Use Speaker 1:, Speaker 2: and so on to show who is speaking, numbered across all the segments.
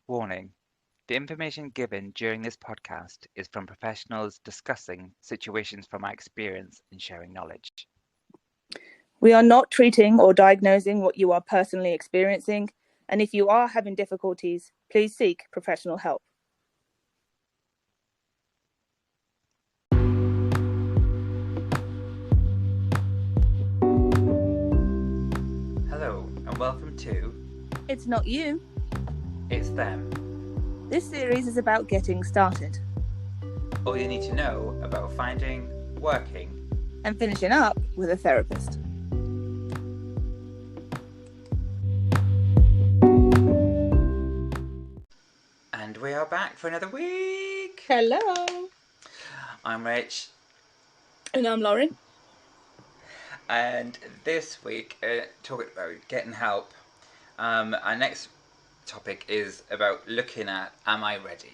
Speaker 1: Warning: the information given during this podcast is from professionals discussing situations from our experience and sharing knowledge.
Speaker 2: We are not treating or diagnosing what you are personally experiencing, and if you are having difficulties, please seek professional help.
Speaker 1: Hello and welcome to
Speaker 2: It's Not You.
Speaker 1: It's Them.
Speaker 2: This series is about getting started
Speaker 1: All you need to know about finding, working,
Speaker 2: and finishing up with a therapist.
Speaker 1: and we are back for another week.
Speaker 2: Hello.
Speaker 1: I'm Rich,
Speaker 2: And I'm Lauren.
Speaker 1: and this week talking about getting help. Our next topic is about looking at: am I ready?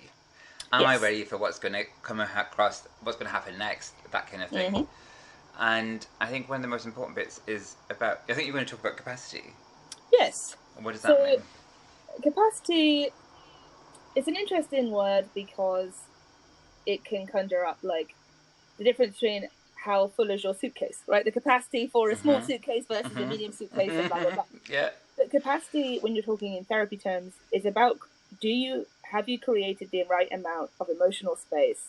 Speaker 1: Am I ready for what's going to come across? What's going to happen next? That kind of thing.
Speaker 2: Mm-hmm.
Speaker 1: And I think one of the most important bits is about. I think you're going to talk about capacity.
Speaker 2: Yes.
Speaker 1: What does that mean?
Speaker 2: Capacity is an interesting word because it can conjure up like the difference between how full is your suitcase, right? The capacity for a small suitcase versus a medium suitcase and blah, blah, blah.
Speaker 1: Yeah.
Speaker 2: But capacity, when you're talking in therapy terms, is about have you created the right amount of emotional space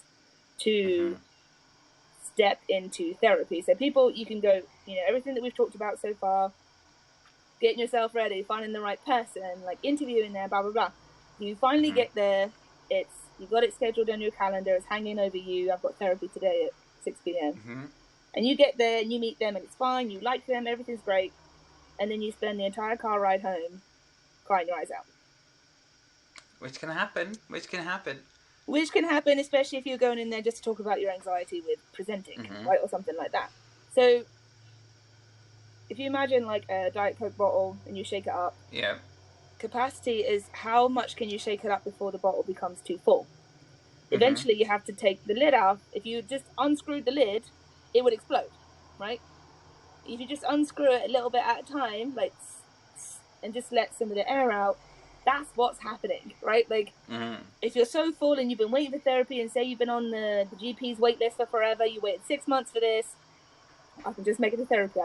Speaker 2: to step into therapy? So people, you can go, everything that we've talked about so far, getting yourself ready, finding the right person, like interviewing there, blah, blah, blah. You finally get there, you've got it scheduled on your calendar, it's hanging over you, I've got therapy today at 6 p.m. And you get there and you meet them and it's fine, you like them, everything's great. And then you spend the entire car ride home crying your eyes out.
Speaker 1: Which can happen.
Speaker 2: Which can happen, especially if you're going in there just to talk about your anxiety with presenting, right? Or something like that. So if you imagine like a Diet Coke bottle and you shake it up.
Speaker 1: Yeah.
Speaker 2: Capacity is how much can you shake it up before the bottle becomes too full. Eventually you have to take the lid off. If you just unscrewed the lid, it would explode, right? If you just unscrew it a little bit at a time, like, and just let some of the air out, that's what's happening, right? Like, if you're so full and you've been waiting for therapy and say you've been on the GP's wait list for forever, you waited 6 months for this, I can just make it to therapy,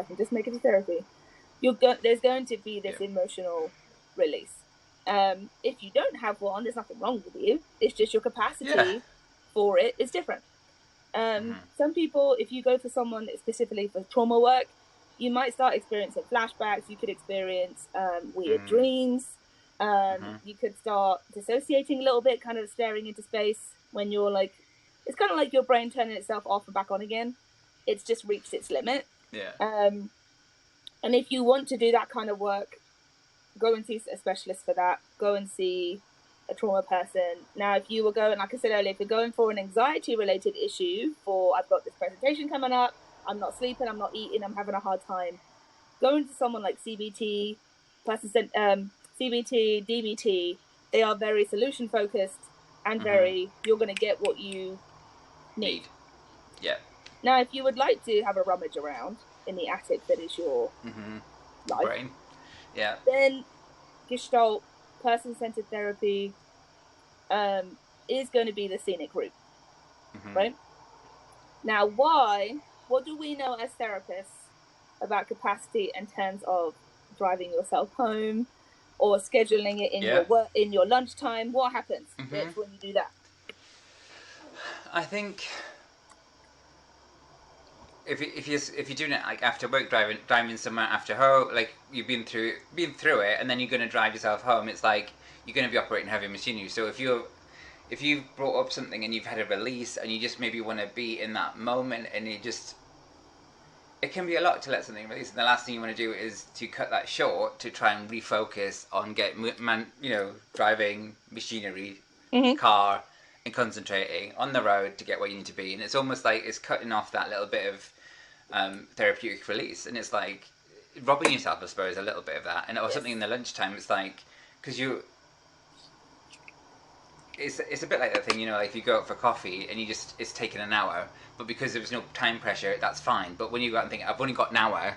Speaker 2: there's going to be this emotional release. If you don't have one, there's nothing wrong with you. It's just your capacity for it is different. Some people, if you go for someone specifically for trauma work, you might start experiencing flashbacks. You could experience weird dreams. You could start dissociating a little bit, kind of staring into space when you're like, it's kind of like your brain turning itself off and back on again. It's just reached its limit.
Speaker 1: Yeah.
Speaker 2: And if you want to do that kind of work, go and see a specialist for that. Go and see a trauma person. Now, if you were going, like I said earlier, if you're going for an anxiety-related issue, I've got this presentation coming up, I'm not sleeping, I'm not eating, I'm having a hard time, going to someone like CBT, CBT, DBT, they are very solution-focused and you're going to get what you need.
Speaker 1: Yeah.
Speaker 2: Now, if you would like to have a rummage around in the attic that is your life,
Speaker 1: brain,
Speaker 2: then Gestalt, person-centered therapy is going to be the scenic route, right? Now, what do we know as therapists about capacity in terms of driving yourself home or scheduling it in your work, in your lunchtime? What happens when you do that?
Speaker 1: I think if you're doing it like after work, driving somewhere after home, like you've been through it, and then you're going to drive yourself home, it's like you're going to be operating heavy machinery. So if you've brought up something and you've had a release and you just maybe want to be in that moment, and it can be a lot to let something release, and the last thing you want to do is to cut that short to try and refocus on driving machinery, car, and concentrating on the road to get where you need to be. And it's almost like it's cutting off that little bit of therapeutic release, and it's like robbing yourself, I suppose, a little bit of that. And or something in the lunchtime, it's like, because it's a bit like that thing, like if you go out for coffee and it's taken an hour, but because there was no time pressure, that's fine. But when you go out and think, I've only got an hour,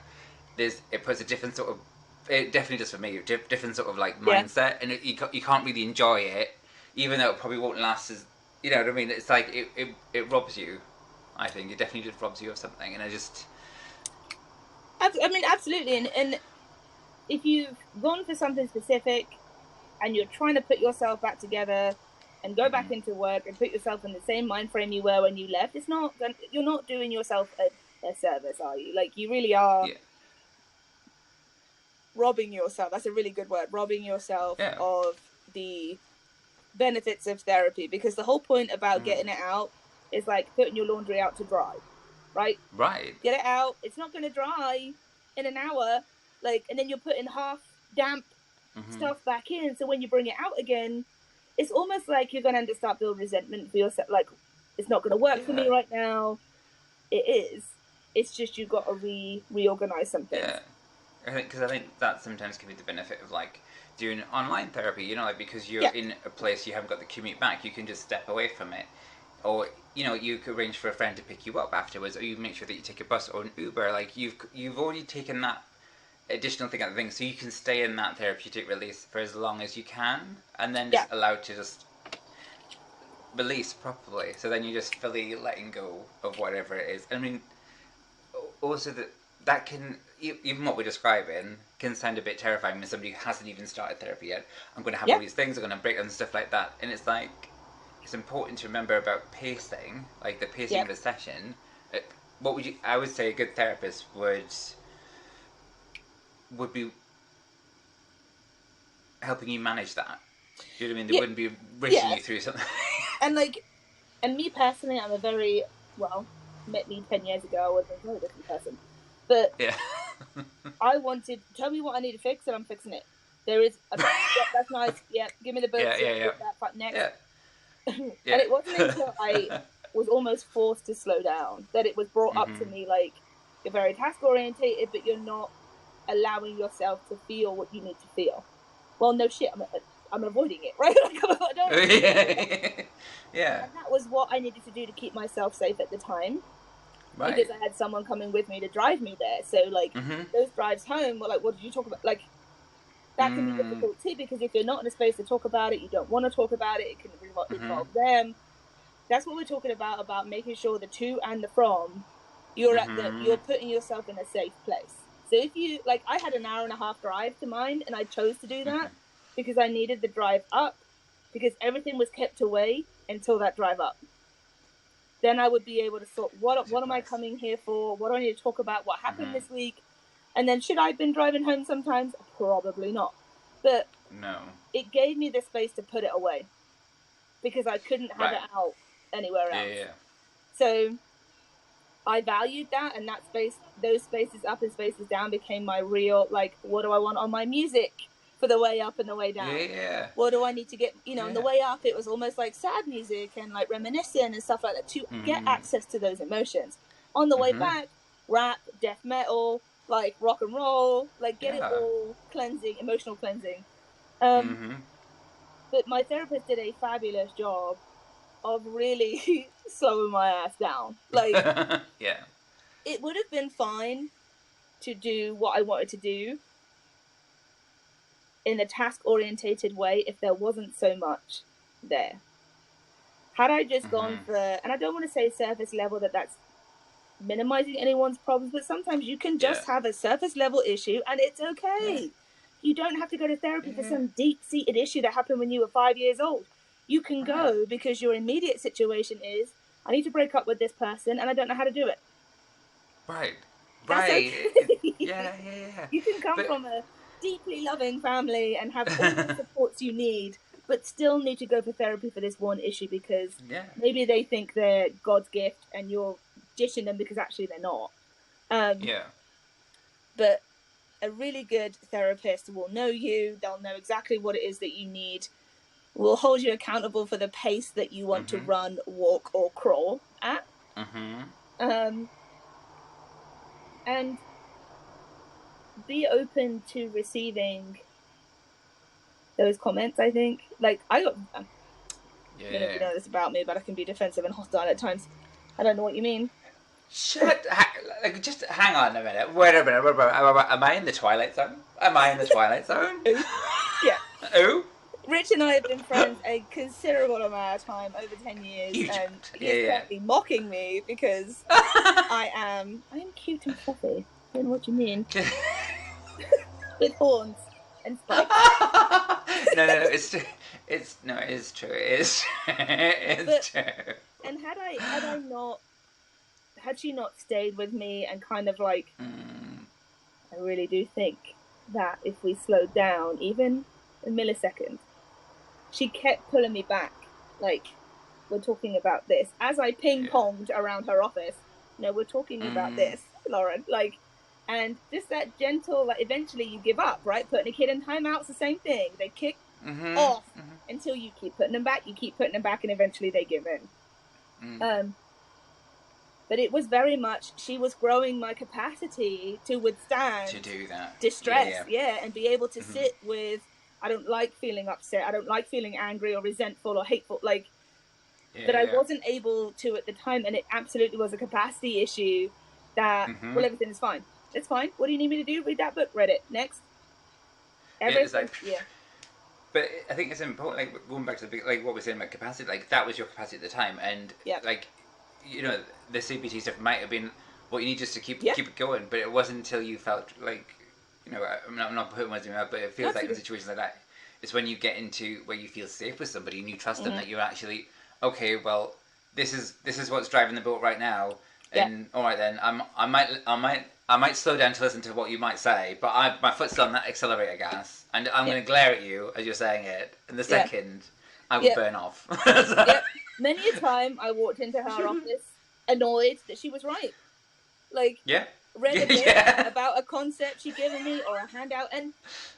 Speaker 1: it puts a different sort of it definitely does for me. Different sort of like
Speaker 2: Yeah.
Speaker 1: mindset, and you can't really enjoy it, even though it probably won't last as, you know what I mean. It's like it robs you. I think it definitely just robs you of something, and I just
Speaker 2: I mean, absolutely. And if you've gone for something specific and you're trying to put yourself back together and go back into work and put yourself in the same mind frame you were when you left, it's not, you're not doing yourself a service, are you? Like, you really are
Speaker 1: yeah
Speaker 2: robbing yourself. That's a really good word. Robbing yourself
Speaker 1: yeah
Speaker 2: of the benefits of therapy, because the whole point about getting it out is like putting your laundry out to dry, right?
Speaker 1: right
Speaker 2: Get it out. It's not going to dry in an hour, like, and then you're putting half damp stuff back in. So when you bring it out again, it's almost like you're going to start building resentment for yourself. Like, it's not going to work for me
Speaker 1: yeah
Speaker 2: right now. It is. It's just you've got to reorganize some things.
Speaker 1: yeah. I think that sometimes can be the benefit of like doing online therapy. You know, like because you're
Speaker 2: Yeah.
Speaker 1: in a place you haven't got the commute back, you can just step away from it, or you know you could arrange for a friend to pick you up afterwards, or you make sure that you take a bus or an Uber. Like you've already taken that additional thing out of the thing, so you can stay in that therapeutic release for as long as you can, and then
Speaker 2: Yeah.
Speaker 1: just allowed to just release properly. So then you're just fully letting go of whatever it is. I mean, also that can even what we're describing can sound a bit terrifying when somebody hasn't even started therapy yet. I'm going to have
Speaker 2: Yeah.
Speaker 1: all these things, I'm going to break them and stuff like that, and it's like it's important to remember about pacing, like the pacing
Speaker 2: Yeah.
Speaker 1: of a session. What would you? I would say a good therapist would be helping you manage that. Do you know what I mean? They
Speaker 2: Yeah.
Speaker 1: wouldn't be rushing
Speaker 2: Yeah.
Speaker 1: you through something.
Speaker 2: And like, and me personally, I'm a very, well, met me 10 years ago, I was a very different person. But
Speaker 1: yeah.
Speaker 2: I wanted, tell me what I need to fix and I'm fixing it. There is, yep, that's nice. Yep, give me the books.
Speaker 1: yeah, yeah,
Speaker 2: Yep,
Speaker 1: yeah,
Speaker 2: get that. But next.
Speaker 1: yeah,
Speaker 2: And
Speaker 1: yeah.
Speaker 2: it wasn't until I was almost forced to slow down that it was brought up to me like, you're very task orientated, but you're not allowing yourself to feel what you need to feel. Well, no shit, I'm avoiding it, right? Like, I don't want to feel it.
Speaker 1: yeah.
Speaker 2: And that was what I needed to do to keep myself safe at the time, because
Speaker 1: Right.
Speaker 2: I had someone coming with me to drive me there. So like those drives home were like, what did you talk about? Like, that can be difficult too, because if you're not in a space to talk about it, you don't want to talk about it, it can involve them. That's what we're talking about making sure the to and the from, you're putting yourself in a safe place. So if you, like, I had an hour and a half drive to mine and I chose to do that because I needed the drive up, because everything was kept away until that drive up. Then I would be able to sort what am I coming here for? What do I need to talk about? What happened this week? And then should I have been driving home sometimes? Probably not. But
Speaker 1: No.
Speaker 2: it gave me the space to put it away because I couldn't have
Speaker 1: Right.
Speaker 2: it out anywhere
Speaker 1: Yeah,
Speaker 2: else.
Speaker 1: yeah.
Speaker 2: So I valued that, and that space, those spaces up and spaces down became my real, like, what do I want on my music for the way up and the way down?
Speaker 1: Yeah.
Speaker 2: What do I need to get, you know, on the way up, it was almost like sad music and like reminiscent and stuff like that to get access to those emotions. On the way back, rap, death metal, like rock and roll, like get it all cleansing, emotional cleansing. But my therapist did a fabulous job of really slowing my ass down. Like,
Speaker 1: yeah.
Speaker 2: it would have been fine to do what I wanted to do in a task orientated way if there wasn't so much there. Had I just gone for, and I don't want to say surface level, that's minimizing anyone's problems, but sometimes you can just have a surface level issue and it's okay.
Speaker 1: Yeah.
Speaker 2: You don't have to go to therapy for some deep seated issue that happened when you were 5 years old. You can go because your immediate situation is, I need to break up with this person and I don't know how to do it.
Speaker 1: Right.
Speaker 2: That's
Speaker 1: Right.
Speaker 2: okay.
Speaker 1: Yeah, yeah, yeah.
Speaker 2: You can come
Speaker 1: But
Speaker 2: from a deeply loving family and have all the supports you need, but still need to go for therapy for this one issue because maybe they think they're God's gift and you're dishing them because actually they're not.
Speaker 1: yeah.
Speaker 2: But a really good therapist will know you, they'll know exactly what it is that you need, will hold you accountable for the pace that you want to run, walk, or crawl at. And be open to receiving those comments, I think. Like, I got, I don't know if you know this about me, but I can be defensive and hostile at times. I don't know what you mean.
Speaker 1: Like, just hang on a minute. Wait a minute. Am I in the Twilight Zone? Am I in the Twilight Zone?
Speaker 2: Yeah.
Speaker 1: Ooh.
Speaker 2: Rich and I have been friends a considerable amount of time, over 10 years,
Speaker 1: Huge.
Speaker 2: and he is
Speaker 1: Yeah.
Speaker 2: currently mocking me because I am cute and fluffy. I don't know what you mean. With horns and spikes.
Speaker 1: No, it's true. It is true. It is. It's true.
Speaker 2: And had she not stayed with me and kind of like, I really do think that if we slowed down even a millisecond, she kept pulling me back. Like, we're talking about this as I ping-ponged around her office. No, we're talking about this, Lauren. Like, and just that gentle, like, eventually you give up, right? Putting a kid in timeout's the same thing. They kick off until you keep putting them back, and eventually they give in. But it was very much, she was growing my capacity to withstand,
Speaker 1: to do that,
Speaker 2: distress, and be able to sit with, I don't like feeling upset, I don't like feeling angry or resentful or hateful, like, that I wasn't able to at the time, and it absolutely was a capacity issue that, well, everything is fine. It's fine. What do you need me to do? Read that book. Read it. Next. Everything,
Speaker 1: But I think it's important, like, going back to like what we're saying about capacity, like, that was your capacity at the time, and like, you know, the CBT stuff might have been what you need just to keep it going, but it wasn't until you felt like, you know, I'm not putting words in your mouth, but it feels like in situations like that, it's when you get into where you feel safe with somebody and you trust them, that you're actually, okay, well, this is what's driving the boat right now, and all right then, I might slow down to listen to what you might say, but my foot's on that accelerator gas, and I'm going to glare at you as you're saying it, and the second I will burn off.
Speaker 2: Many a time I walked into her office annoyed that she was right. Like, read a bit about a concept she'd given me or a handout, and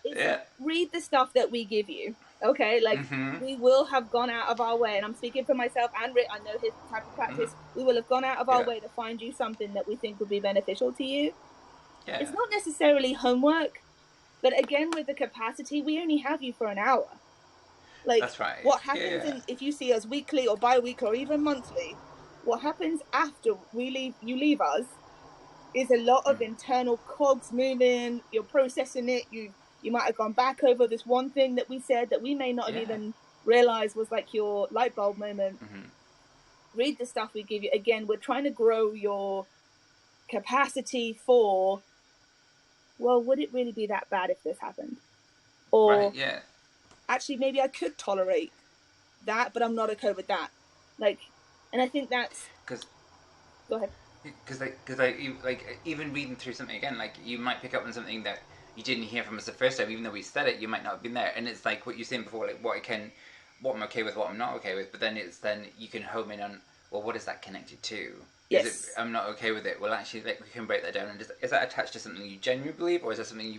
Speaker 2: it's read the stuff that we give you. Okay, like, we will have gone out of our way, and I'm speaking for myself and Rick, I know his type of practice, we will have gone out of our way to find you something that we think would be beneficial to you. It's not necessarily homework, but again, with the capacity, we only have you for an hour. Like,
Speaker 1: that's right.
Speaker 2: What happens if you see us weekly or bi-weekly or even monthly, what happens after you leave us is a lot of internal cogs moving, you're processing it, you might have gone back over this one thing that we said that we may not have even realized was like your light bulb moment. Read the stuff we give you. Again, we're trying to grow your capacity for, well, would it really be that bad if this happened? Or actually, maybe I could tolerate that, but I'm not okay with that. Like, and I think that's... Go ahead.
Speaker 1: Because like even reading through something again, like, you might pick up on something that you didn't hear from us the first time, even though we said it, you might not have been there. And it's like what you're saying before, like, what I'm okay with, what I'm not okay with. But then you can home in on, well, what is that connected to?
Speaker 2: Yes.
Speaker 1: I'm not okay with it. Well, actually, like, we can break that down. And is that attached to something you genuinely believe, or is that something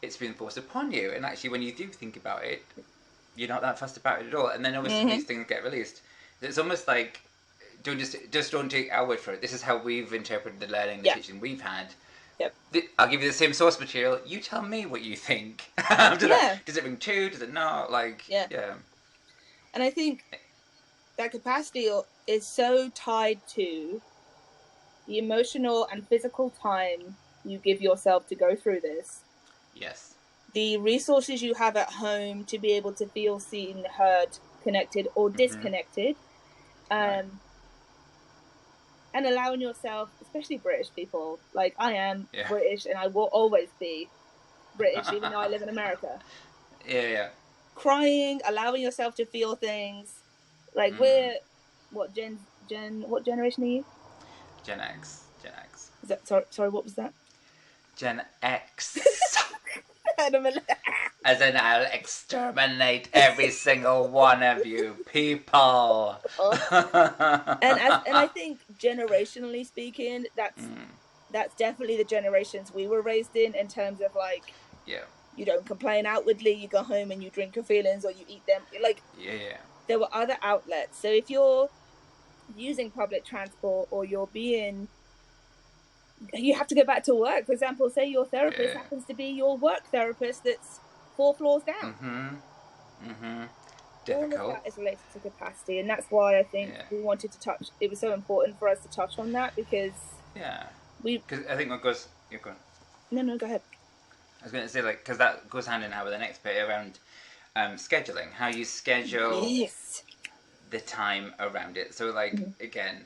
Speaker 1: it's been forced upon you? And actually, when you do think about it, you're not that fussed about it at all. And then obviously these things get released. It's almost like, don't take our word for it. This is how we've interpreted the learning, the teaching we've had. I'll give you the same source material. You tell me what you think. Does it ring true? Does it not? Like,
Speaker 2: And I think that capacity is so tied to the emotional and physical time you give yourself to go through this.
Speaker 1: Yes.
Speaker 2: The resources you have at home to be able to feel seen, heard, connected, or disconnected. And allowing yourself, especially British people, like I am British and I will always be British, even though I live in America. Crying, allowing yourself to feel things. Like, we're, what generation are you?
Speaker 1: Gen X.
Speaker 2: Is that, sorry, what was that?
Speaker 1: Gen X. As in, I'll exterminate every single one of you people.
Speaker 2: And I think, generationally speaking, that's definitely the generations we were raised in terms of, like, you don't complain outwardly, you go home and you drink your feelings or you eat them. Like, there were other outlets. So if you're using public transport or you have to go back to work. For example, say your therapist happens to be your work therapist that's 4 floors down.
Speaker 1: Difficult.
Speaker 2: All of that is related to capacity, and that's why I think we wanted to touch. It was so important for us to touch on that, because
Speaker 1: Yeah.
Speaker 2: We
Speaker 1: Because I think what goes. You're going.
Speaker 2: no, go ahead.
Speaker 1: I was going to say, like, because that goes hand in hand with the next bit around scheduling, how you schedule
Speaker 2: Yes.
Speaker 1: the time around it. So, like,
Speaker 2: Mm-hmm.
Speaker 1: again,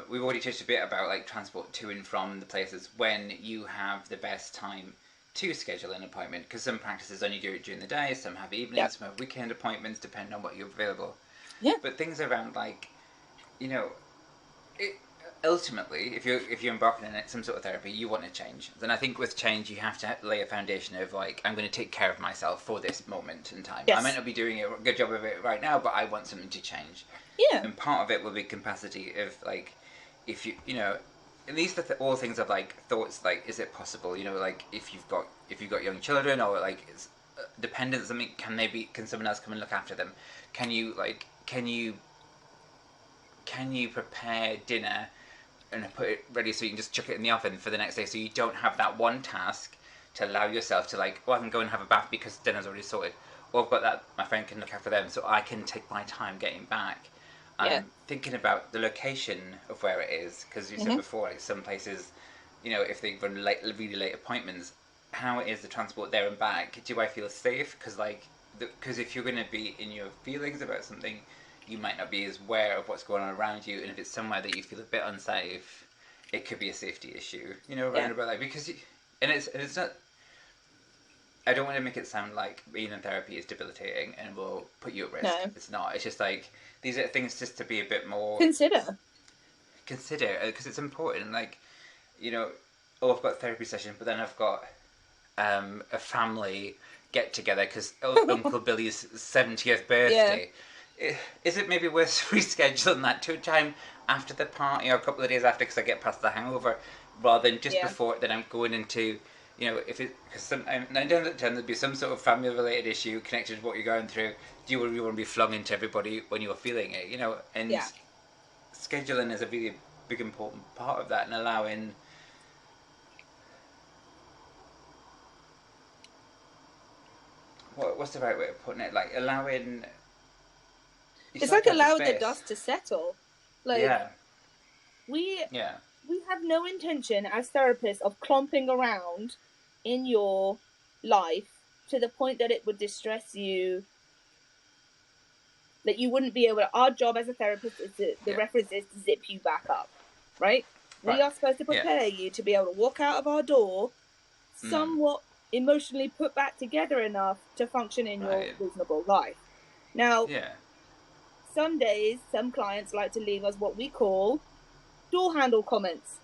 Speaker 1: we've already touched a bit about like transport to and from the places when you have the best time to schedule an appointment, because some practices only do it during the day, some have evenings,
Speaker 2: Yep.
Speaker 1: some have weekend appointments, depending on what you're available.
Speaker 2: Yeah.
Speaker 1: But things around like, you know, it, ultimately, if you're embarking on some sort of therapy, you want to change. Then I think with change, you have to lay a foundation of like, I'm going to take care of myself for this moment in time. I might
Speaker 2: Yes.
Speaker 1: not be doing a good job of it right now, but I want something to change.
Speaker 2: Yeah.
Speaker 1: And part of it will be capacity of like, if you know, and these are all things of like thoughts like, is it possible? You know, like if you've got young children or like dependents. I mean, can someone else come and look after them? Can you prepare dinner and put it ready so you can just chuck it in the oven for the next day, so you don't have that one task to allow yourself to like, oh, I can go and have a bath because dinner's already sorted, or I've got that, my friend can look after them, so I can take my time getting back.
Speaker 2: Yeah.
Speaker 1: Thinking about the location of where it is, because you said
Speaker 2: Mm-hmm.
Speaker 1: before, like some places, if they run late, really late appointments, how is the transport there and back? Do I feel safe? Because if you're going to be in your feelings about something, you might not be as aware of what's going on around you, and if it's somewhere that you feel a bit unsafe, it could be a safety issue.
Speaker 2: Yeah.
Speaker 1: Around about like, because and it's not. I don't want to make it sound like being in therapy is debilitating and will put you at risk.
Speaker 2: No.
Speaker 1: It's not. It's just like these are things just to be a bit more
Speaker 2: Consider.
Speaker 1: because it's important. Like, oh, I've got a therapy session, but then I've got a family get together because Uncle Billy's 70th
Speaker 2: Yeah.
Speaker 1: birthday. Is it maybe worth rescheduling that to a time after the party or a couple of days after, because I get past the hangover, rather than just
Speaker 2: Yeah.
Speaker 1: before that I'm going into, if it, because 9 times out of 10 there'd be some sort of family related issue connected to what you're going through. Do you really want to be flung into everybody when you're feeling it, and
Speaker 2: Yeah.
Speaker 1: scheduling is a really big important part of that, and allowing what's the right way of putting it? Like allowing
Speaker 2: It's
Speaker 1: yourself
Speaker 2: like
Speaker 1: to have the
Speaker 2: allowing the
Speaker 1: space.
Speaker 2: dust to settle. Like
Speaker 1: Yeah,
Speaker 2: we
Speaker 1: yeah,
Speaker 2: we have no intention as therapists of clomping around in your life to the point that it would distress you, that you wouldn't be able to. Our job as a therapist is the
Speaker 1: yeah.
Speaker 2: reference is to zip you back up, right? We
Speaker 1: Right.
Speaker 2: are supposed to
Speaker 1: Yeah.
Speaker 2: prepare you to be able to walk out of our door
Speaker 1: Mm.
Speaker 2: somewhat emotionally put back together enough to function in your
Speaker 1: Right.
Speaker 2: reasonable life. Now,
Speaker 1: Yeah.
Speaker 2: some days, some clients like to leave us what we call door handle comments.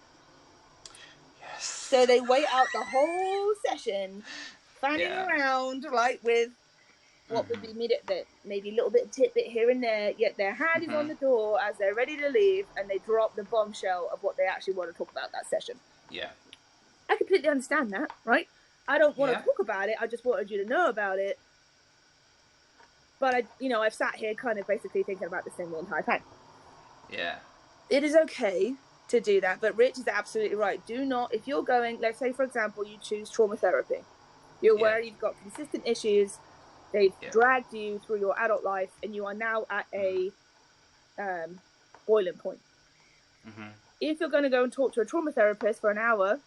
Speaker 2: So
Speaker 1: Yes.
Speaker 2: they wait out the whole session, fanning
Speaker 1: Yeah.
Speaker 2: around like with what would
Speaker 1: Mhm.
Speaker 2: be maybe a little bit of tidbit here and there, yet their hand is on
Speaker 1: Mhm.
Speaker 2: the door as they're ready to leave, and they drop the bombshell of what they actually want to talk about that session.
Speaker 1: Yeah.
Speaker 2: I completely understand that, right? I don't want
Speaker 1: Yeah.
Speaker 2: to talk about it. I just wanted you to know about it. But I've sat here kind of basically thinking about this thing the entire time.
Speaker 1: Yeah.
Speaker 2: It is okay to do that, but Rich is absolutely right. Do not, if you're going, let's say, for example, you choose trauma therapy. You're
Speaker 1: Yeah.
Speaker 2: aware you've got consistent issues. They've
Speaker 1: Yeah.
Speaker 2: dragged you through your adult life, and you are now at
Speaker 1: Mhm.
Speaker 2: a boiling point.
Speaker 1: Mhm.
Speaker 2: If you're going to go and talk to a trauma therapist for an hour,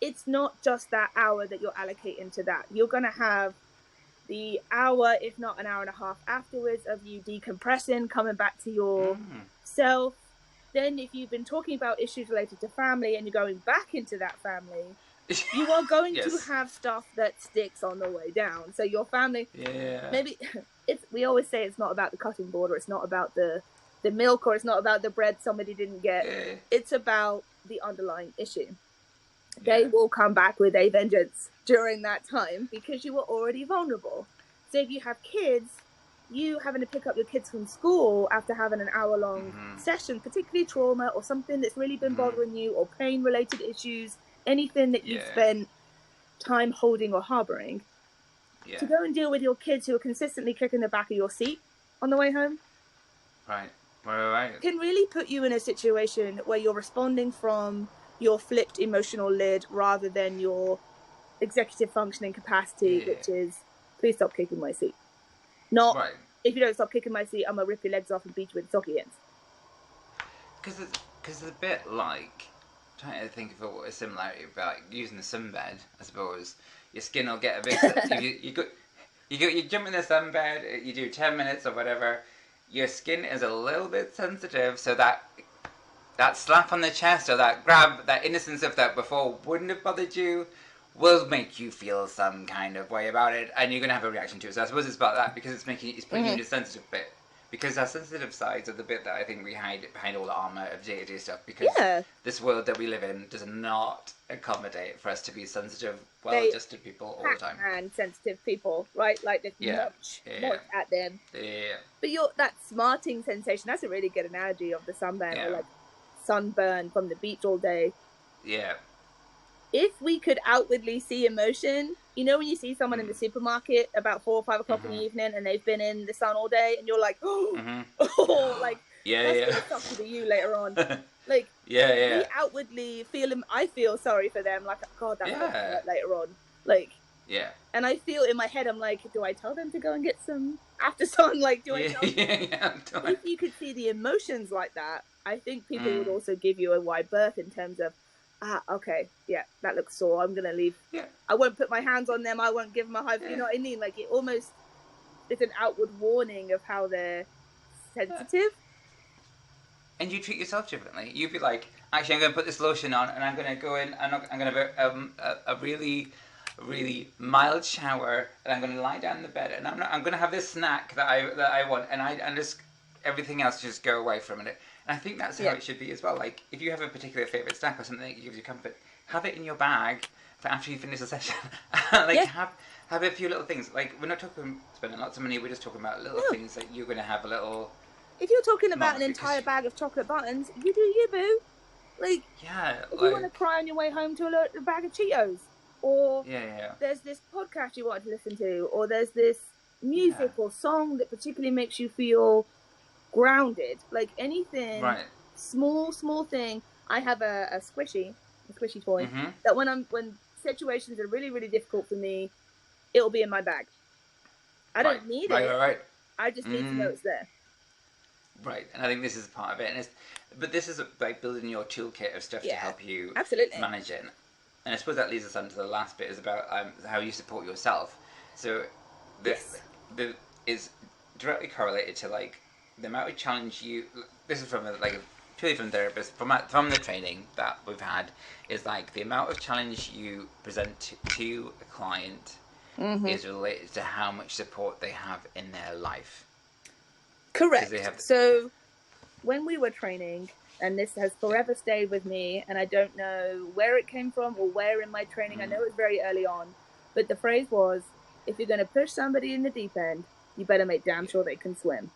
Speaker 2: it's not just that hour that you're allocating to that. You're going to have the hour, if not an hour and a half afterwards, of you decompressing, coming back to your
Speaker 1: Mm.
Speaker 2: self. Then, if you've been talking about issues related to family and you're going back into that family, you are going to
Speaker 1: Yes.
Speaker 2: have stuff that sticks on the way down. So, your family,
Speaker 1: Yeah.
Speaker 2: maybe we always say it's not about the cutting board, or it's not about the milk, or it's not about the bread somebody didn't get.
Speaker 1: Yeah.
Speaker 2: It's about the underlying issue. They
Speaker 1: Yeah.
Speaker 2: will come back with a vengeance during that time because you were already vulnerable. So if you have kids, you having to pick up your kids from school after having an hour-long
Speaker 1: Mhm.
Speaker 2: session, particularly trauma or something that's really been
Speaker 1: Mhm.
Speaker 2: bothering you, or pain-related issues, anything that you've
Speaker 1: Yeah.
Speaker 2: spent time holding or harboring, to
Speaker 1: Yeah.
Speaker 2: go and deal with your kids who are consistently kicking the back of your seat on the way home
Speaker 1: Right. Right.
Speaker 2: can really put you in a situation where you're responding from your flipped emotional lid rather than your executive functioning capacity,
Speaker 1: Yeah.
Speaker 2: which is, please stop kicking my seat. Not,
Speaker 1: Right.
Speaker 2: if you don't stop kicking my seat, I'm gonna rip your legs off and beat you with socky ends.
Speaker 1: Because Because it's a bit like, trying to think of a similarity about using the sunbed, I suppose. Your skin will get a bit, you jump in the sunbed, you do 10 minutes or whatever, your skin is a little bit sensitive, so that slap on the chest or that grab, that innocent stuff that before wouldn't have bothered you, will make you feel some kind of way about it, and you're gonna have a reaction to it. So I suppose it's about that, because it's putting you in a sensitive bit. Because our sensitive sides are the bit that I think we hide behind all the armor of day-to-day stuff. Because
Speaker 2: Yeah.
Speaker 1: this world that we live in does not accommodate for us to be sensitive, well-adjusted people all the time.
Speaker 2: And sensitive people, right? Like there's much at them.
Speaker 1: Yeah.
Speaker 2: But that smarting sensation, that's a really good analogy of the sunburn or like sunburn from the beach all day.
Speaker 1: Yeah.
Speaker 2: If we could outwardly see emotion, you know, when you see someone in the supermarket about 4 or 5 o'clock in the evening and they've been in the sun all day and you're like, oh, like, that's going to suck to you later on. Like, we outwardly feel them. I feel sorry for them. Like, God, that's going to hurt later on. Like, and I feel in my head, I'm like, do I tell them to go and get some after sun? Like, do I tell them? If you could see the emotions like that, I think people would also give you a wide berth in terms of, okay, that looks sore. I'm gonna leave. I won't put my hands on them. I won't give them a high. You know what I mean? Like, it almost is an outward warning of how they're sensitive.
Speaker 1: And you treat yourself differently. You'd be like, actually, I'm gonna put this lotion on, and I'm gonna go in, and I'm gonna have a really mild shower, and I'm gonna lie down in the bed, and I'm gonna have this snack that I want, and just everything else just go away for a minute. And I think that's how it should be as well. Like, if you have a particular favourite snack or something that gives you comfort, have it in your bag for after you finish the session. Have a few little things. Like, we're not talking spending lots of money, we're just talking about little things that you're going to have a little...
Speaker 2: If you're talking about an entire bag of chocolate buttons, you do you, boo. Like, if you want to cry on your way home to a bag of Cheetos, or there's this podcast you wanted to listen to, or there's this music or song that particularly makes you feel grounded, like anything, small thing. I have a squishy toy that when situations are really, really difficult for me, it'll be in my bag. I don't need it. I just need to know it's there.
Speaker 1: Right, and I think this is part of it. But this is like building your toolkit of stuff to help you manage it. And I suppose that leads us on to the last bit, is about how you support yourself. So this is directly correlated to like the amount of challenge you. This is from purely from therapists, from the training that we've had, is like the amount of challenge you present to a client is related to how much support they have in their life.
Speaker 2: Correct. So when we were training, and this has forever stayed with me, and I don't know where it came from or where in my training, I know it was very early on, but the phrase was, if you're going to push somebody in the deep end, you better make damn sure they can swim.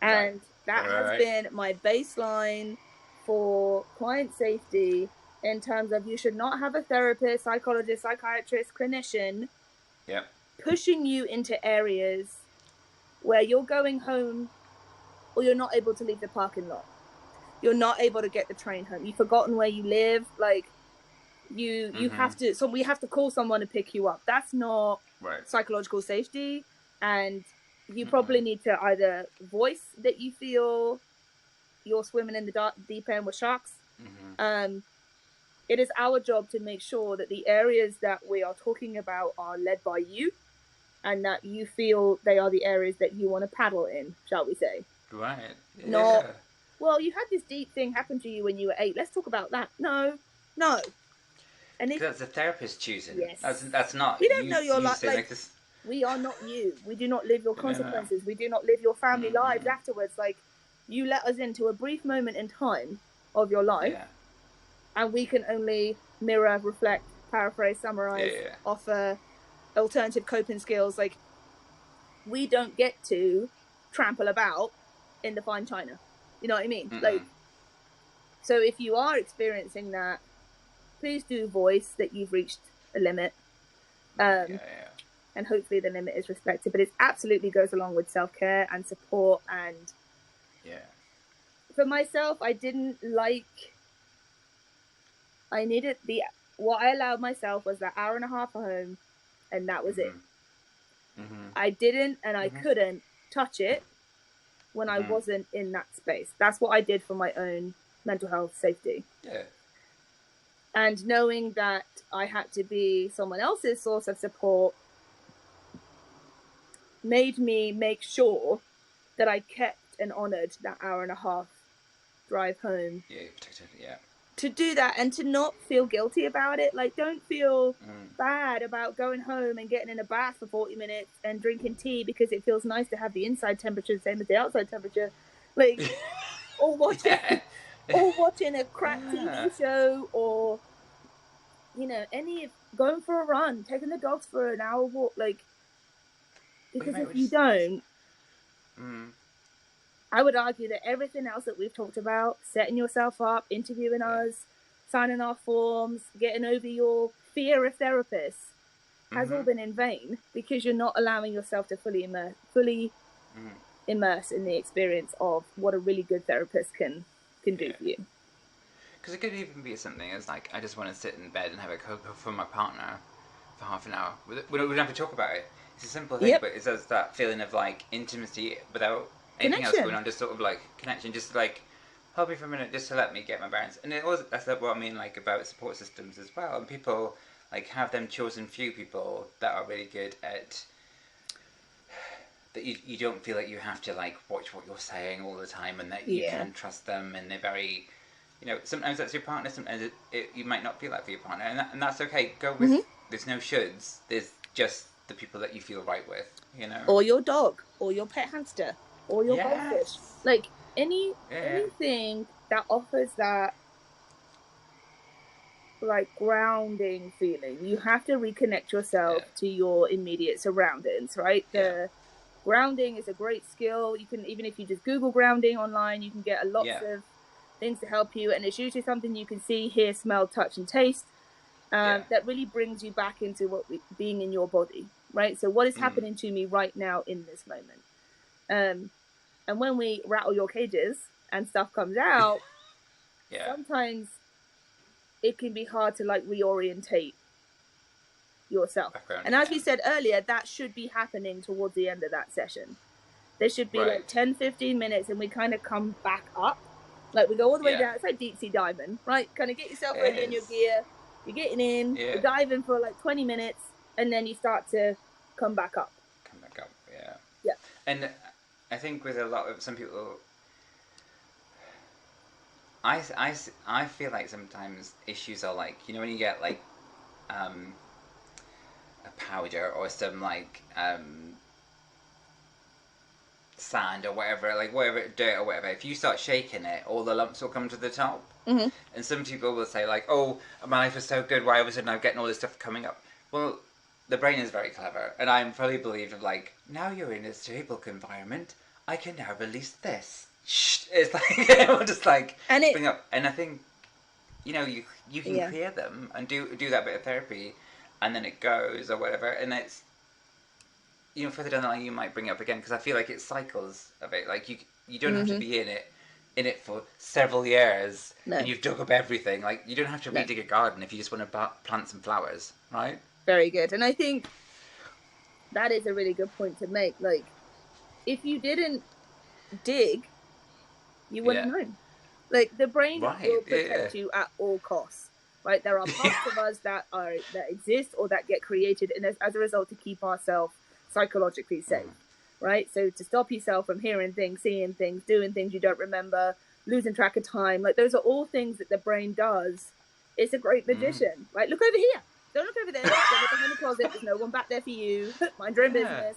Speaker 2: And that has been my baseline for client safety, in terms of you should not have a therapist, psychologist, psychiatrist, clinician pushing you into areas where you're going home or you're not able to leave the parking lot. You're not able to get the train home. You've forgotten where you live. Like, you have to, so we have to call someone to pick you up. That's not psychological safety. And you probably need to either voice that you feel you're swimming in the deep end with sharks. It is our job to make sure that the areas that we are talking about are led by you, and that you feel they are the areas that you want to paddle in, shall we say.
Speaker 1: Right. Yeah.
Speaker 2: Not, well, you had this deep thing happen to you when you were 8. Let's talk about that. No. And that's
Speaker 1: the therapist choosing.
Speaker 2: Yes.
Speaker 1: That's not.
Speaker 2: We don't know your life. Like, we are not you. We do not live your consequences. No. We do not live your family lives afterwards. Like, you let us into a brief moment in time of your life, and we can only mirror, reflect, paraphrase, summarize, offer alternative coping skills. Like, we don't get to trample about in the fine china. You know what I mean? Like, so if you are experiencing that, please do voice that you've reached a limit. And hopefully the limit is respected. But it absolutely goes along with self-care and support. And for myself, what I allowed myself was that hour and a half at home, and that was it. I didn't, and I couldn't touch it when I wasn't in that space. That's what I did for my own mental health safety.
Speaker 1: Yeah.
Speaker 2: And knowing that I had to be someone else's source of support made me make sure that I kept and honored that hour and a half drive home.
Speaker 1: Yeah, protected. Yeah.
Speaker 2: To do that and to not feel guilty about it. Like, don't feel bad about going home and getting in a bath for 40 minutes and drinking tea because it feels nice to have the inside temperature the same as the outside temperature. Like, or watching, or watching a crap TV show, or, you know, going for a run, taking the dogs for an hour walk. Like, because if you don't, I would argue that everything else that we've talked about, setting yourself up, interviewing us, signing our forms, getting over your fear of therapists, has all been in vain because you're not allowing yourself to fully immerse in the experience of what a really good therapist can do for you.
Speaker 1: Because it could even be something as like, I just want to sit in bed and have a cocoa for my partner for half an hour. We don't have to talk about it. It's a simple thing, but it's just that feeling of like intimacy without anything else going on, just sort of like connection, just like hold me for a minute, just to let me get my bearings. And that's what I mean, like about support systems as well. And people like have them chosen few people that are really good at that. You don't feel like you have to like watch what you're saying all the time, and that you can trust them, and they're very, you know, sometimes that's your partner, sometimes you might not feel that for your partner, and that's okay. Go with there's no shoulds. There's just the people that you feel right with, you know.
Speaker 2: Or your dog, or your pet hamster, or your goldfish. Like anything that offers that like grounding feeling. You have to reconnect yourself to your immediate surroundings, right? The grounding is a great skill. You can, even if you just Google grounding online, you can get a lot of things to help you, and it's usually something you can see, hear, smell, touch, and taste. That really brings you back into being in your body, right? So what is happening to me right now in this moment? And when we rattle your cages and stuff comes out, sometimes it can be hard to like reorientate yourself. And as we said earlier, that should be happening towards the end of that session. There should be like 10-15 minutes and we kind of come back up. Like we go all the way down. It's like deep sea diving, right? Kind of get yourself ready in your gear. You're getting in, you're diving for like 20 minutes, and then you start to come back up. Yeah.
Speaker 1: And I think with a lot of some people, I feel like sometimes issues are like, you know, when you get like a powder or some like sand or whatever, like whatever, dirt or whatever, if you start shaking it, all the lumps will come to the top. And some people will say like, oh, my life was so good, why was it now getting all this stuff coming up? Well, the brain is very clever, and I'm fully believed of like, now you're in a stable environment, I can now release this. Shh. It's like, it'll just like bring up, and I think, you know, you can clear them and do that bit of therapy, and then it goes or whatever, and it's, you know, further down the line you might bring it up again, because I feel like it's cycles of it. Like you don't have to be in it for several years, and you've dug up everything. Like you don't have to redig a garden if you just want to plant some flowers, right?
Speaker 2: Very good. And I think that is a really good point to make. Like, if you didn't dig, you wouldn't know. Like, the brain will protect you at all costs, right? There are parts of us that exist or that get created and as a result to keep ourselves psychologically safe, right? So to stop yourself from hearing things, seeing things, doing things you don't remember, losing track of time, like those are all things that the brain does. It's a great magician, right? Look over here. Don't look over there. Don't look behind the closet. There's no one back there for you. Mind your own business.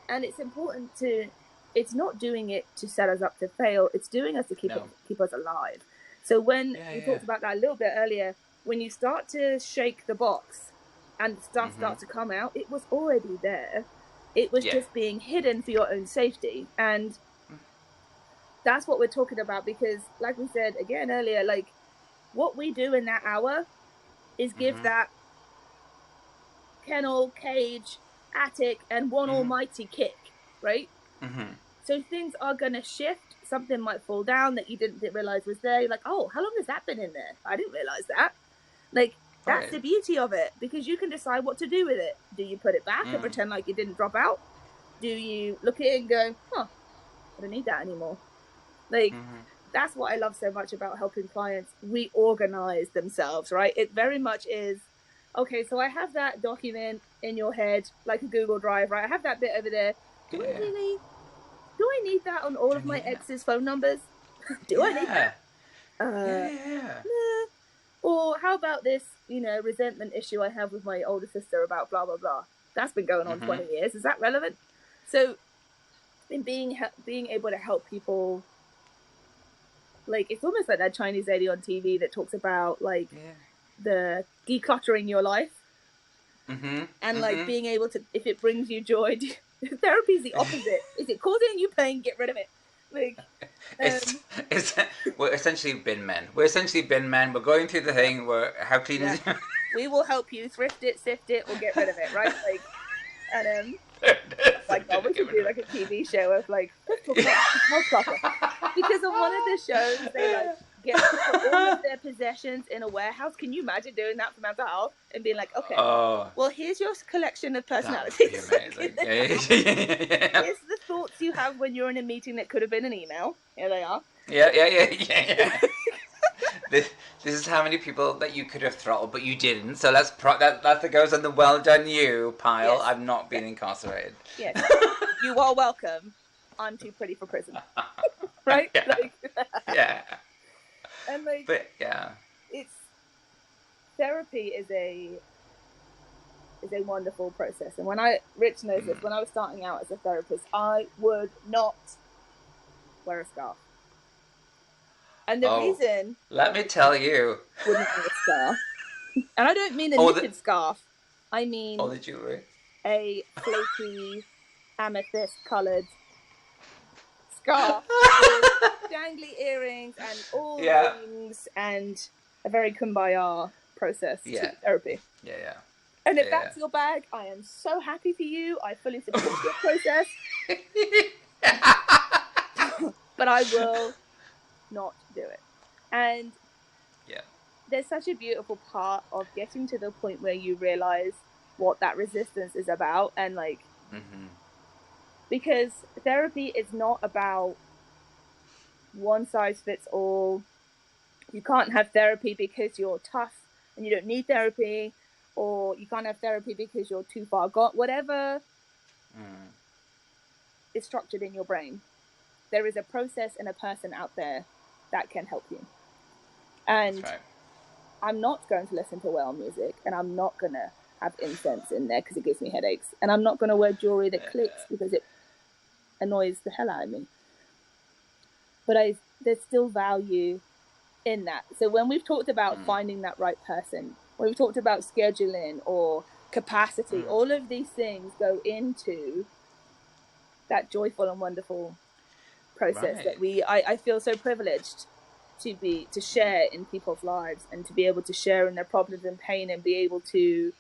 Speaker 2: And it's important it's not doing it to set us up to fail. It's doing us to keep us alive. So when we talked about that a little bit earlier, when you start to shake the box and stuff starts to come out, it was already there. It was just being hidden for your own safety. And that's what we're talking about, because like we said again earlier, like what we do in that hour is give that kennel, cage, attic, and one almighty kick, right? So things are going to shift. Something might fall down that you didn't realize was there. You're like, oh, how long has that been in there? I didn't realize that. Like, that's the beauty of it, because you can decide what to do with it. Do you put it back and pretend like it didn't drop out? Do you look at it and go, huh, I don't need that anymore? Like, that's what I love so much about helping clients reorganize themselves, right? It very much is, okay, so I have that document in your head, like a Google Drive, right? I have that bit over there. Do I need that on all of my ex's phone numbers? Do I need that? Nah. Or how about this, resentment issue I have with my older sister about blah, blah, blah. That's been going on 20 years. Is that relevant? So in being able to help people, like, it's almost like that Chinese lady on TV that talks about, like, the decluttering your life. And, like, being able to, if it brings you joy, therapy is the opposite. Is it causing you pain? Get rid of it. Like,
Speaker 1: we're essentially bin men. We're going through the thing where how clean is it?
Speaker 2: We will help you thrift it, sift it, or get rid of it, right? Like, and like, oh, we should do like a TV show of like, let's talk about house clutter. Because on one of the shows, they like get to put all of their possessions in a warehouse. Can you imagine doing that for mental health and being like, okay, well, here's your collection of personalities.
Speaker 1: That would be amazing.
Speaker 2: Here's the thoughts you have when you're in a meeting that could have been an email. Here they are.
Speaker 1: Yeah. This is how many people that you could have throttled, but you didn't. So that goes on the well done you pile. Yes. I've not been incarcerated.
Speaker 2: Yes, you are welcome. I'm too pretty for prison, right?
Speaker 1: Yeah.
Speaker 2: Like,
Speaker 1: yeah.
Speaker 2: And like,
Speaker 1: but yeah,
Speaker 2: it's therapy is a wonderful process. And when Rich knows this, when I was starting out as a therapist, I would not wear a scarf. And the reason...
Speaker 1: Let me tell you.
Speaker 2: Wouldn't wear a scarf. And I don't mean a knitted scarf. I mean...
Speaker 1: All the jewelry.
Speaker 2: A flaky, amethyst-coloured scarf with dangly earrings and all rings and a very kumbaya process to therapy.
Speaker 1: Yeah.
Speaker 2: And if that's your bag, I am so happy for you. I fully support your process. But I will not do it. And there's such a beautiful part of getting to the point where you realize what that resistance is about. And like, because therapy is not about one size fits all. You can't have therapy because you're tough and you don't need therapy, or you can't have therapy because you're too far gone. Whatever is structured in your brain, there is a process and a person out there that can help you. And
Speaker 1: that's right.
Speaker 2: I'm not going to listen to whale music, and I'm not going to have incense in there because it gives me headaches, and I'm not going to wear jewelry that clicks because it annoys the hell out of me. But there's still value in that. So when we've talked about finding that right person, when we've talked about scheduling or capacity, all of these things go into that joyful and wonderful process that I feel so privileged to share in people's lives, and to be able to share in their problems and pain, and be able to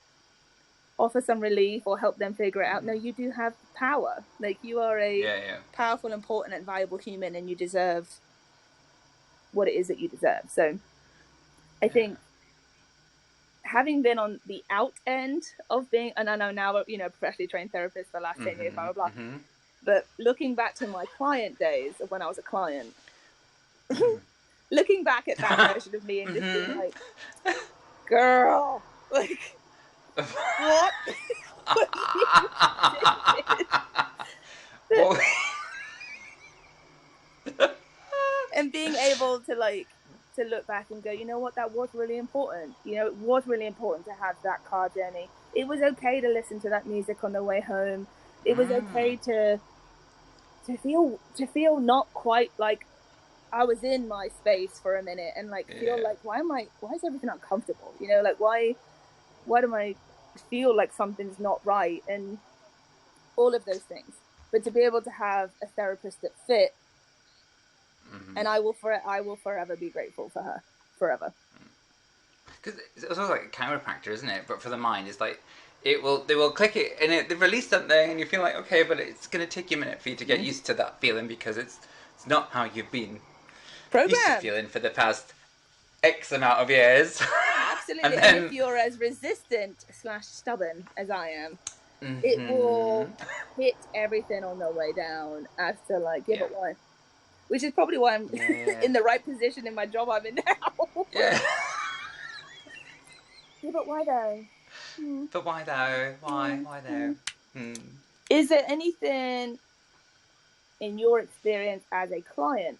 Speaker 2: offer some relief or help them figure it out. No, you do have power. Like, you are a powerful, important, and valuable human, and you deserve what it is that you deserve. So I think, having been on the out end of being, and I know now, professionally trained therapist for the last 10 years, blah, blah, blah. But looking back to my client days of when I was a client, looking back at that version of me and just being like, girl, like, what? And being able to look back and go, you know what, that was really important. It was really important to have that car journey. It was okay to listen to that music on the way home. It was okay to feel not quite like I was in my space for a minute, and feel like, why is everything uncomfortable? Like, why do I feel like something's not right, and all of those things. But to be able to have a therapist that fit, and I will forever be grateful for her, forever.
Speaker 1: Because it's also like a chiropractor, isn't it? But for the mind, it's like they will click it and they release something, and you feel like, okay, but it's going to take you a minute for you to get used to that feeling, because it's not how you've been
Speaker 2: programmed.
Speaker 1: Used to feeling for the past X amount of years.
Speaker 2: Absolutely. And if you're as resistant / stubborn as I am, it will hit everything on the way down as to give it one. which is probably why I'm
Speaker 1: Yeah.
Speaker 2: in the right position in my job I'm in now.
Speaker 1: Yeah.
Speaker 2: Yeah, but why though?
Speaker 1: But why though? Why? Why though?
Speaker 2: Is there anything in your experience as a client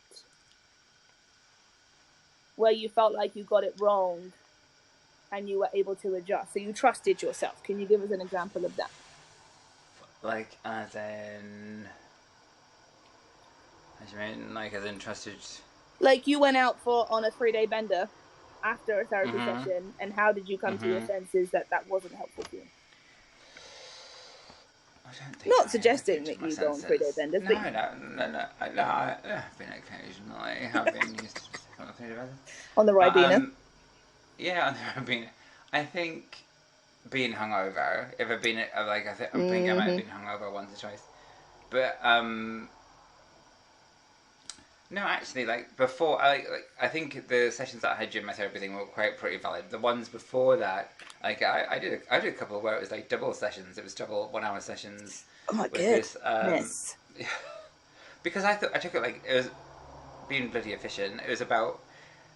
Speaker 2: where you felt like you got it wrong and you were able to adjust? So you trusted yourself. Can you give us an example of that?
Speaker 1: Like, as in... As you mean, like, as in trusted...
Speaker 2: Like you went out on a 3-day bender after a therapy
Speaker 1: Mm-hmm.
Speaker 2: session, and how did you come to your senses that that wasn't helpful for you?
Speaker 1: I don't think
Speaker 2: Not
Speaker 1: I ever came
Speaker 2: suggesting
Speaker 1: to
Speaker 2: that
Speaker 1: my
Speaker 2: you go on 3-day
Speaker 1: senses.
Speaker 2: benders,
Speaker 1: No,
Speaker 2: but
Speaker 1: I've been occasionally having used to think about it.
Speaker 2: on the
Speaker 1: But,
Speaker 2: Ribena.
Speaker 1: yeah, I've been... I think being hungover, if I've been, like, I think I might have been hungover once or twice. But, no, actually, like before, I think the sessions that I had during my therapy thing were quite pretty valid. The ones before that, like I did a couple where it was like double sessions. It was double 1 hour sessions
Speaker 2: Oh my
Speaker 1: with this.
Speaker 2: goodness.
Speaker 1: Because I took it like it was being bloody efficient. It was about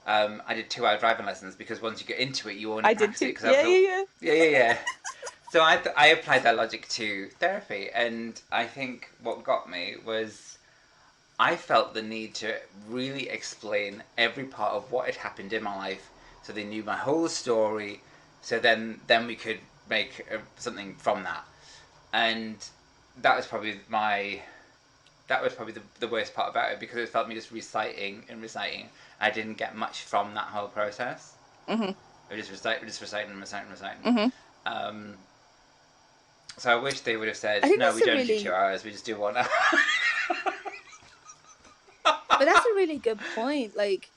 Speaker 1: I did 2 hour driving lessons because once you get into it, you want to
Speaker 2: I did
Speaker 1: practice
Speaker 2: too.
Speaker 1: it. Cause
Speaker 2: Yeah.
Speaker 1: So I applied that logic to therapy, and I think what got me was I felt the need to really explain every part of what had happened in my life, so they knew my whole story. So then we could make something from that, and that was probably the worst part about it, because it felt me just reciting and reciting. I didn't get much from that whole process.
Speaker 2: Mm-hmm.
Speaker 1: I was just reciting and reciting and reciting.
Speaker 2: Mm-hmm.
Speaker 1: Um, so I wish they would have said,
Speaker 2: I think
Speaker 1: no,
Speaker 2: that's
Speaker 1: we
Speaker 2: a
Speaker 1: don't do
Speaker 2: really,
Speaker 1: 2 hours, we just do 1 hour.
Speaker 2: but that's a really good point. Like,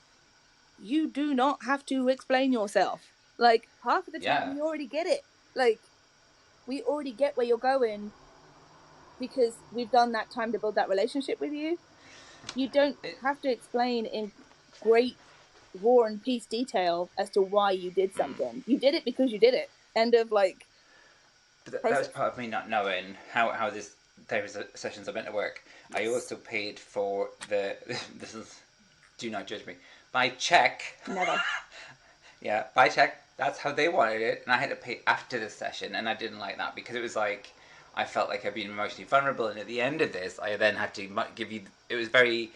Speaker 2: you do not have to explain yourself. Like, half of the time
Speaker 1: Yeah.
Speaker 2: we already get it. Like, we already get where you're going because we've done that time to build that relationship with you. You don't have to explain in great war and peace detail as to why you did something. You did it because you did it. End of like
Speaker 1: But that was
Speaker 2: process.
Speaker 1: part of me not knowing how this therapy sessions are meant to work.
Speaker 2: Yes.
Speaker 1: I also paid for the this is, do not judge me, by check.
Speaker 2: Never.
Speaker 1: Yeah, by check. That's how they wanted it, and I had to pay after the session, and I didn't like that because it was like I felt like I'd been emotionally vulnerable, and at the end of this, I then had to give you. It was very.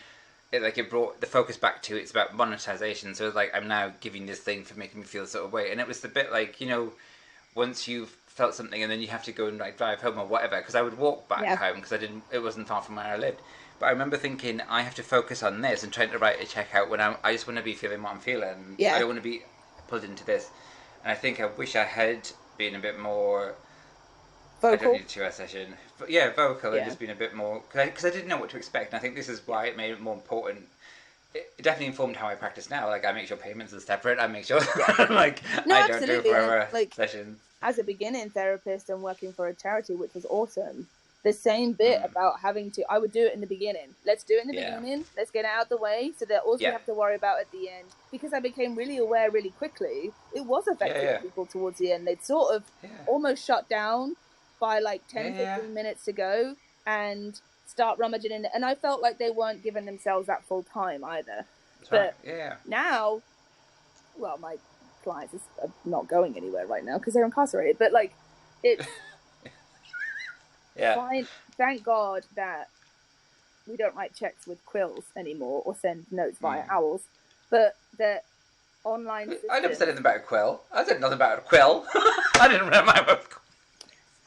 Speaker 1: It brought the focus back to it's about monetization. So it's like I'm now giving this thing for making me feel sort of way, and it was the bit like once you've felt something and then you have to go and like drive home or whatever, because I would walk back home because it wasn't far from where I lived, but I remember thinking I have to focus on this and trying to write a check out when I just want to be feeling what I'm feeling. I don't want to be pulled into this, and I think I wish I had been a bit more vocal. I don't need a 2 hour session, but yeah, vocal and just been a bit more, because I didn't know what to expect, and I think this is why it made it more important. It definitely informed how I practice now. Like I make sure payments are separate. I make sure like
Speaker 2: no,
Speaker 1: I
Speaker 2: absolutely.
Speaker 1: don't do forever
Speaker 2: like,
Speaker 1: sessions.
Speaker 2: As a beginning therapist and working for a charity, which was awesome, the same bit about having to, I would do it in the beginning. Let's do it in the beginning. Let's get it out of the way so that all we have to worry about at the end. Because I became really aware really quickly, it was affecting people towards the end. They'd sort of almost shut down by like 10, 15 minutes to go and start rummaging in it. And I felt like they weren't giving themselves that full time either.
Speaker 1: That's
Speaker 2: but
Speaker 1: right.
Speaker 2: now, well, my clients are not going anywhere right now because they're incarcerated. But like, it's fine. Thank God that we don't write checks with quills anymore or send notes via owls. But the online system...
Speaker 1: I never said anything about a quill. I said nothing about a quill. I didn't remember my book.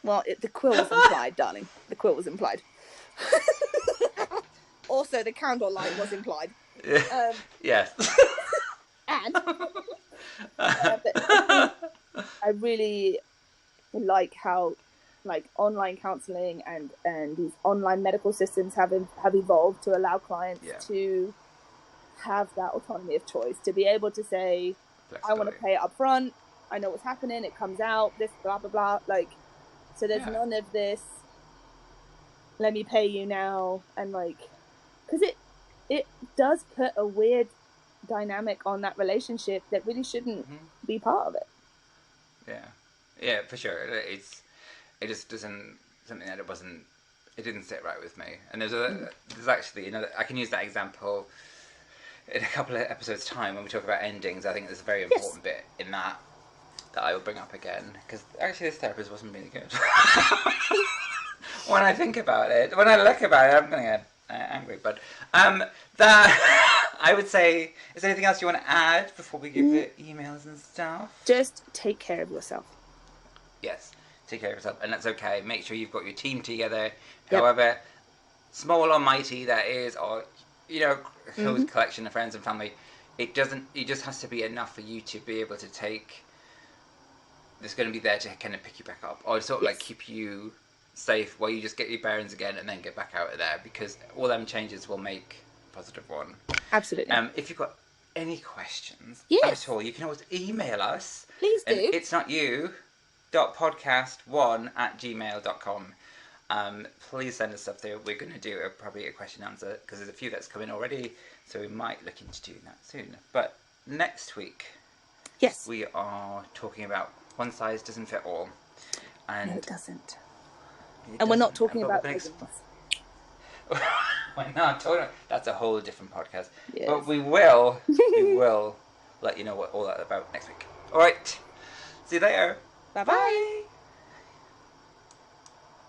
Speaker 2: Well, the quill was implied, darling. The quill was implied. Also, the candlelight was implied.
Speaker 1: Yes.
Speaker 2: And I really like how online counseling and these online medical systems have evolved to allow clients to have that autonomy of choice, to be able to say, I want to pay it up front, I know what's happening, it comes out, this blah blah blah, like, so there's none of this let me pay you now, and like, because it does put a weird dynamic on that relationship that really shouldn't be part of it.
Speaker 1: Yeah, for sure. It just doesn't, something that it it didn't sit right with me. And there's actually, you know, I can use that example in a couple of episodes' time when we talk about endings. I think there's a very important bit in that I will bring up again, because actually this therapist wasn't really good. When I think about it, when I look about it, I'm going to get angry. But that I would say, is there anything else you want to add before we give the emails and stuff?
Speaker 2: Just take care of yourself.
Speaker 1: Yes, take care of yourself, and that's okay. Make sure you've got your team together, however small or mighty that is, or, you know, close collection of friends and family. It just has to be enough for you to be able to take. That's going to be there to kind of pick you back up, or sort of like keep you safe while you just get your bearings again and then get back out of there, because all them changes will make a positive one.
Speaker 2: Absolutely.
Speaker 1: If you've got any questions
Speaker 2: Yes.
Speaker 1: at all, you can always email us.
Speaker 2: Please do.
Speaker 1: It's not you. .podcast1@gmail.com. Please send us stuff there. We're going to do probably a question answer, because there's a few that's come in already, so we might look into doing that soon. But next week, we are talking about One Size Doesn't Fit All. And
Speaker 2: no, it doesn't. And we're not talking about we're
Speaker 1: not talking. That's a whole different podcast.
Speaker 2: Yes.
Speaker 1: But we will let you know what all that about next week. All right. See you later.
Speaker 2: Bye-bye.